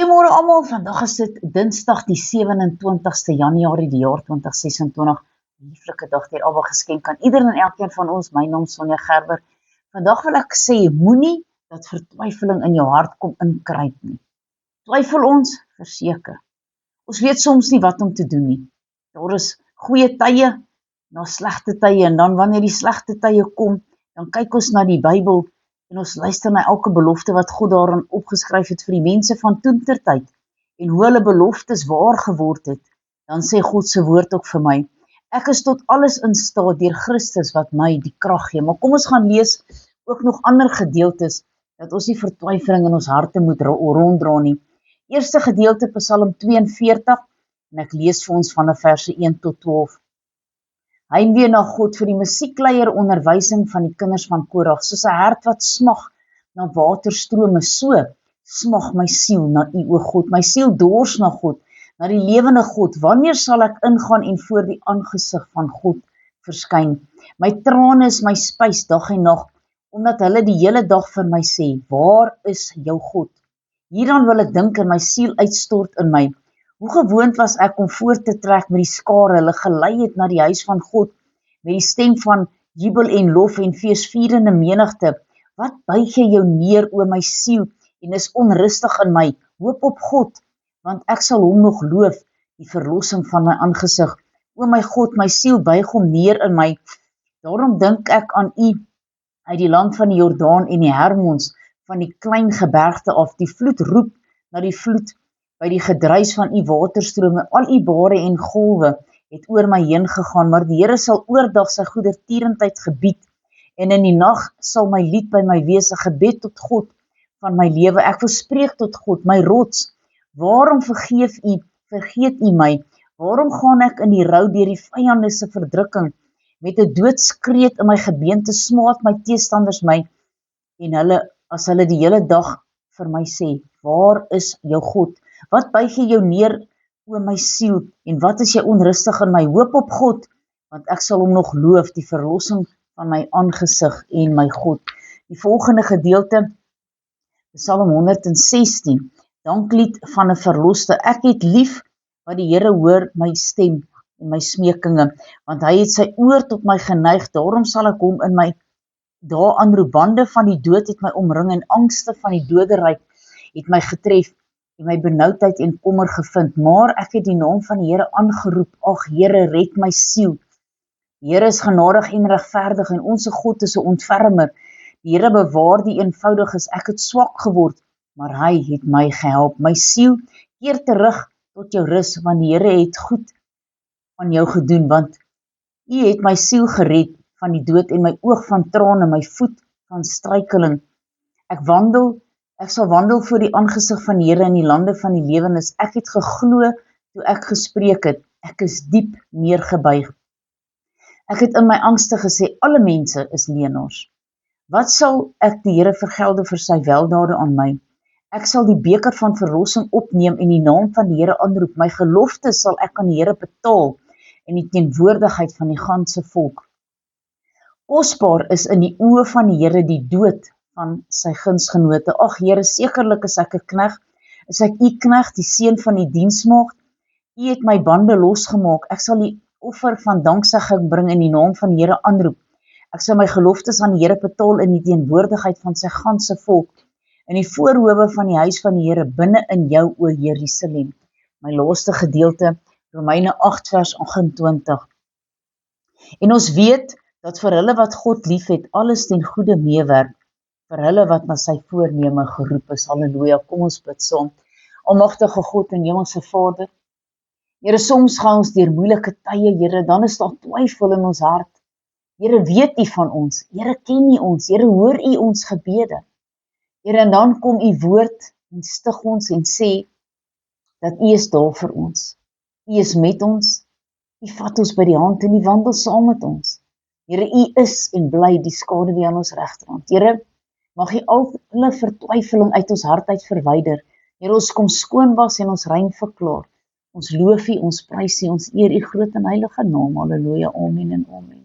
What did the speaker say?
Goeiemôre almal, vandag is dit Dinsdag die 27ste Januarie die jaar 2026. Lieflike dag ter Abba geskenk aan ieder en elkeen van ons. My naam is Sonja Gerber. Vandag wil ek sê, moenie dat vertwyfeling in jou hart kom inkruip nie. Twyfel ons, verseker. Ons weet soms nie wat om te doen nie. Daar is goeie tye, na slegte tye, en dan wanneer die slegte tye kom, dan kyk ons na die Bybel en ons luister na elke belofte wat God daarin opgeskryf het vir die mense van toentertyd en hoe hulle beloftes waar geword het, dan sê God se woord ook vir my, ek is tot alles in staat deur Christus wat my die krag gee. Maar kom ons gaan lees ook nog ander gedeeltes, dat ons nie vertwyfeling in ons harte moet ronddra nie. Eerste gedeelte Psalm 42, en ek lees vir ons van verse 1 tot 12. Heimwee na God vir die musiekleier onderwysing van die kinders van Korag, soos 'n hert wat smag na waterstrome, so smag my siel na U, o God. My siel dors na God, na die lewende God. Wanneer sal ek ingaan en voor die aangesig van God verskyn? My trane is my spys dag en nag, omdat hulle die hele dag vir my sê, waar is jou God? Hieraan wil ek dink en my siel uitstort in my. Hoe gewoond was ek om voort te trek met die skare, hulle gelei het na die huis van God, met die stem van jubel en lof en feesvierende menigte. Wat buig jy jou neer, o my siel, en is onrustig in my? Hoop op God, want ek sal hom nog loof, die verlossing van my aangesig. O my God, my siel buig hom neer in my. Daarom dink ek aan U uit die land van die Jordaan en die Hermons, van die klein gebergte af. Die vloed roep na die vloed, by die gedruis van U waterstrome, al U bare en golwe het oor my heen gegaan, maar die Here sal oordag sy goedertierendheid gebied, en in die nag sal my lied by my wees, 'n gebed tot God van my lewe. Ek wil spreek tot God, my rots. Waarom vergeet U my? Waarom gaan ek in die rou deur die vyande se verdrukking? Met 'n doodskreet in my gebeente smaat my teestanders my, en as hulle die hele dag vir my sê, waar is jou God? Wat buig jy jou neer, o my siel, en wat is jy onrustig in my? Hoop op God, want ek sal hom nog loof, die verlossing van my aangesig en my God. Die volgende gedeelte, Psalm 116, danklied van 'n verloste. Ek het lief wat die Here hoor my stem en my smekinge, want hy het sy oor tot my geneig, daarom sal ek hom in my dae aanroep. Bande van die dood het my omring en angste van die doderyk het my getref en my benoudheid en kommer gevind, maar ek het die naam van die Here aangeroep. Ag Here, red my siel. Die Here is genadig en regverdig en ons God is 'n ontfermer. Die Here bewaar die eenvoudiges. Ek het swak geword, maar hy het my gehelp. My siel, keer terug tot jou rus, want die Here het goed aan jou gedoen, want U het my siel gered van die dood en my oog van trane, my voet van struikeling. Ek sal wandel voor die aangesig van die Here in die lande van die lewendes. Ek het geglo toe ek gespreek het. Ek is diep neergebuig. Ek het in my angste gesê, alle mense is leenaars. Wat sal ek die Here vergelde vir sy weldade aan my? Ek sal die beker van verlossing opneem en die naam van die Here aanroep. My gelofte sal ek aan die Here betaal in die teenwoordigheid van die ganse volk. Kosbaar is in die oë van die Here die dood van sy gunsgenote. Ag Here, sekerlik is ek 'n knegg, is ek U knegg, die seun van die diensmaagd. U het my bande losgemaak. Ek sal die offer van danksegging bring in die naam van die Here aanroep. Ek sal my geloftes aan die Here betaal in die teenwoordigheid van sy ganse volk, in die voorhoewe van die huis van die Here, binne in jou, o Jerusalem. My laaste gedeelte, Romeine 8 vers 28. En ons weet dat vir hulle wat God lief het, alles ten goeie meewerk, vir hulle wat na sy voorneme geroep is. Halleluja, kom ons bid saam. Almagtige God en Hemelse Vader, Here, soms gaan ons deur moeilike tye, Here, dan is daar twyfel in ons hart. Here, weet U van ons, Here, ken U ons, Here, hoor U ons gebede. Here, en dan kom U woord en stig ons en sê, dat U is daar vir ons. U is met ons, U vat ons by die hand en U wandel saam met ons. Here, U is en bly die skaduwee aan ons regterhand. Here, mag U alle vertwyfeling uit ons hart uit verwyder. Here, ons kom skoon was en ons rein verklaar. Ons loof U, ons prys U, ons eer U groot en heilige naam. Halleluja, amen en amen.